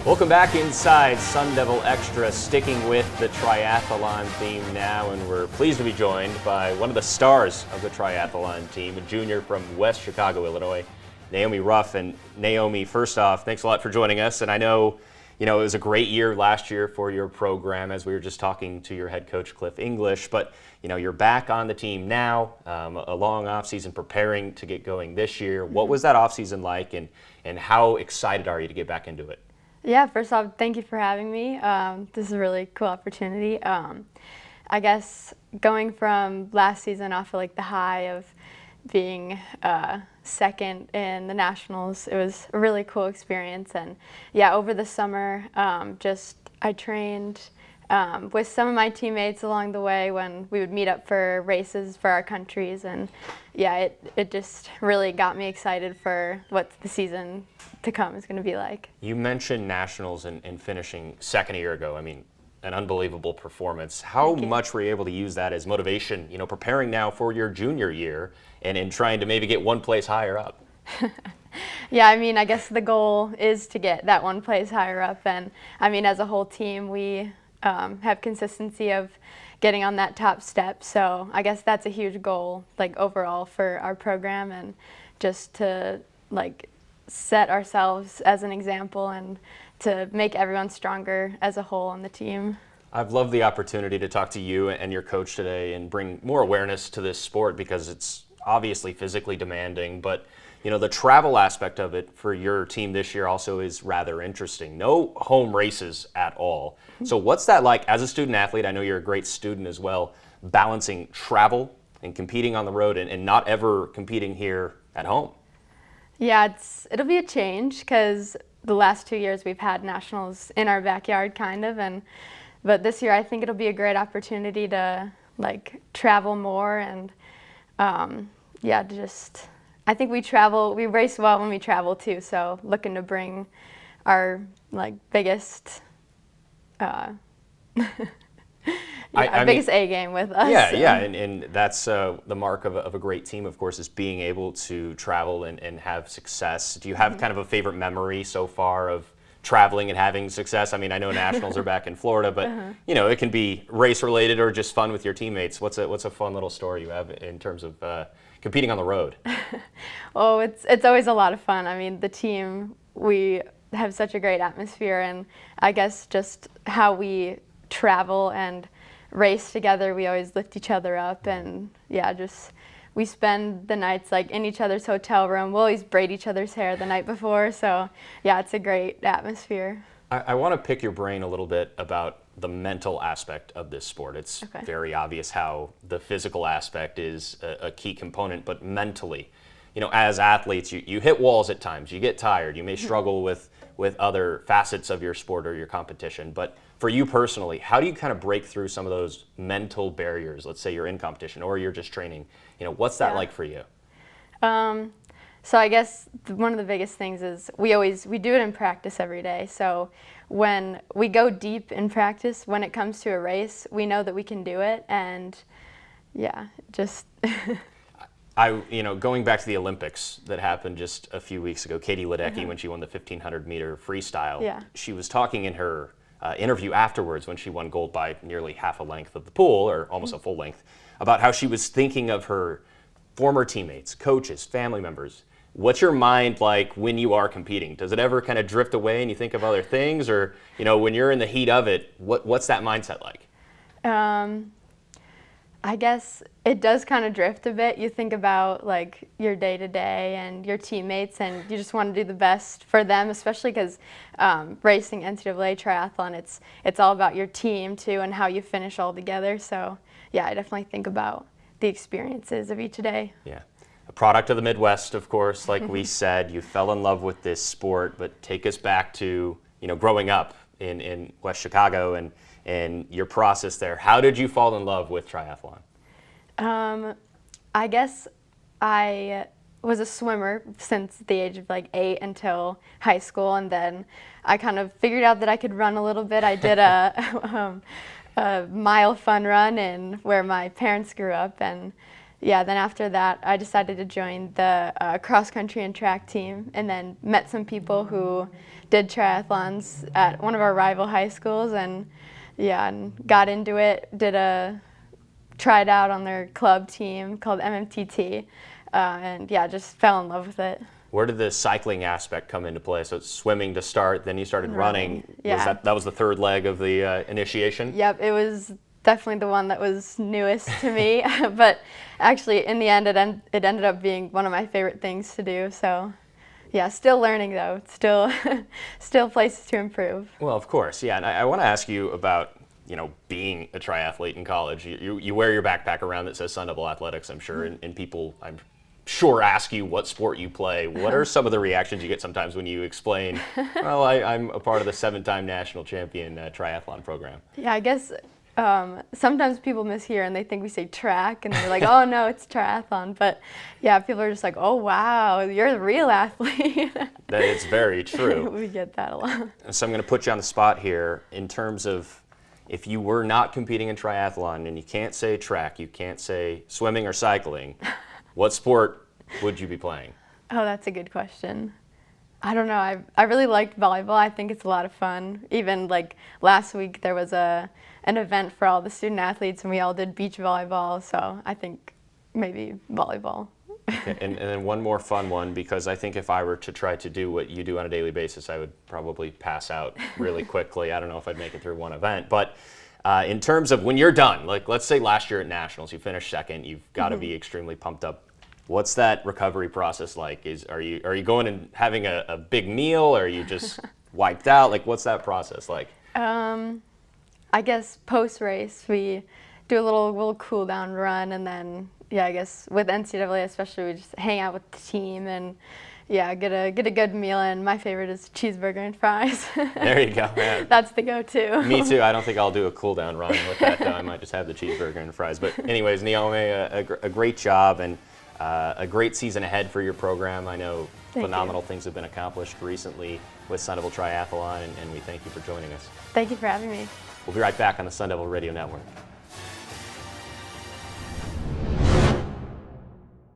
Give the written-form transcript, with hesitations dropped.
Welcome back inside Sun Devil Extra, sticking with the triathlon theme now, and we're pleased to be joined by one of the stars of the triathlon team, a junior from West Chicago, Illinois, Naomi Ruff. And Naomi, first off, thanks a lot for joining us. And I know, it was a great year last year for your program, as we were just talking to your head coach, Cliff English, but you're back on the team now, a long offseason preparing to get going this year. What was that offseason like, and how excited are you to get back into it? Yeah, first off, thank you for having me. This is a really cool opportunity. I guess going from last season off of like the high of being second in the nationals, it was a really cool experience. And yeah, over the summer, I trained with some of my teammates along the way when we would meet up for races for our countries. And yeah, it just really got me excited for what the season to come is going to be like. You mentioned nationals and finishing second a year ago. I mean, an unbelievable performance. How much were you able to use that as motivation, preparing now for your junior year and in trying to maybe get one place higher up? Yeah, I mean, I guess the goal is to get that one place higher up. And I mean, as a whole team, we have consistency of getting on that top step. So I guess that's a huge goal, like overall for our program, and just to set ourselves as an example and to make everyone stronger as a whole on the team. I've loved the opportunity to talk to you and your coach today and bring more awareness to this sport, because it's obviously physically demanding, but the travel aspect of it for your team this year also is rather interesting. No home races at all. So what's that like as a student athlete? I know you're a great student as well, balancing travel and competing on the road and not ever competing here at home. Yeah, it'll be a change, because the last 2 years we've had nationals in our backyard kind of, but this year I think it'll be a great opportunity to travel more and I think we race well when we travel too, so looking to bring our biggest biggest A game with us. Yeah, and that's the mark of a great team, of course, is being able to travel and have success. Do you have kind of a favorite memory so far of traveling and having success? I mean, I know nationals are back in Florida, but it can be race related or just fun with your teammates. What's a fun little story you have in terms of competing on the road? Oh, it's always a lot of fun. I mean, the team, we have such a great atmosphere, and I guess just how we travel and race together, we always lift each other up, and we spend the nights in each other's hotel room. We'll always braid each other's hair the night before, so yeah, it's a great atmosphere. I want to pick your brain a little bit about the mental aspect of this sport. It's very obvious how the physical aspect is a key component, but mentally, as athletes, you hit walls at times, you get tired, you may struggle with other facets of your sport or your competition, but for you personally, how do you kind of break through some of those mental barriers? Let's say you're in competition or you're just training. What's that like for you? So I guess one of the biggest things is we do it in practice every day. So when we go deep in practice, when it comes to a race, we know that we can do it, and going back to the Olympics that happened just a few weeks ago, Katie Ledecky, when she won the 1500 meter freestyle, she was talking in her interview afterwards, when she won gold by nearly half a length of the pool, or almost a full length, about how she was thinking of her former teammates, coaches, family members. What's your mind like when you are competing? Does it ever kind of drift away and you think of other things, or when you're in the heat of it, what's that mindset like? I guess it does kind of drift a bit. You think about your day-to-day and your teammates, and you just want to do the best for them, especially because racing NCAA triathlon, it's all about your team too and how you finish all together. So yeah, I definitely think about the experiences of each day. Yeah. A product of the Midwest, of course, like we said, you fell in love with this sport, but take us back to, growing up in West Chicago and your process there. How did you fall in love with triathlon? I guess I was a swimmer since the age of 8 until high school, and then I kind of figured out that I could run a little bit. I did a mile fun run in where my parents grew up, and yeah, then after that, I decided to join the cross country and track team, and then met some people who did triathlons at one of our rival high schools, and yeah, and got into it. Tried out on their club team called MMTT, and yeah, just fell in love with it. Where did the cycling aspect come into play? So it's swimming to start, then you started running. Yeah. That was the third leg of the initiation? Yep, it was definitely the one that was newest to me, but actually in the end it ended up being one of my favorite things to do. So yeah, still learning though, still places to improve. Well, of course, yeah. And I want to ask you about being a triathlete in college. You wear your backpack around that says Sun Devil Athletics, I'm sure, and people, I'm sure, ask you what sport you play. What are some of the reactions you get sometimes when you explain, well, I'm a part of the 7-time national champion triathlon program? Yeah, I guess sometimes people mishear and they think we say track, and they're like, oh no, it's triathlon. But yeah, people are just like, oh wow, you're the real athlete. That is very true. We get that a lot. So I'm going to put you on the spot here in terms of, if you were not competing in triathlon and you can't say track, you can't say swimming or cycling, what sport would you be playing? Oh, that's a good question. I don't know. I really liked volleyball. I think it's a lot of fun. Even like last week there was an event for all the student athletes and we all did beach volleyball. So I think maybe volleyball. Okay, and then one more fun one, because I think if I were to try to do what you do on a daily basis, I would probably pass out really quickly. I don't know if I'd make it through one event. But in terms of when you're done, like let's say last year at Nationals, you finished second, you've got to be extremely pumped up. What's that recovery process like? Are you going and having a big meal, or are you just wiped out? Like, what's that process like? I guess post-race, we do a little cool down run, and then yeah, I guess with NCAA especially, we just hang out with the team and yeah, get a good meal. And my favorite is cheeseburger and fries. There you go, man. That's the go-to. Me too. I don't think I'll do a cool down run with that, though. I might just have the cheeseburger and fries. But anyways, Naomi, a great job and a great season ahead for your program. I know phenomenal things have been accomplished recently with Sun Devil Triathlon, and we thank you for joining us. Thank you for having me. We'll be right back on the Sun Devil Radio Network.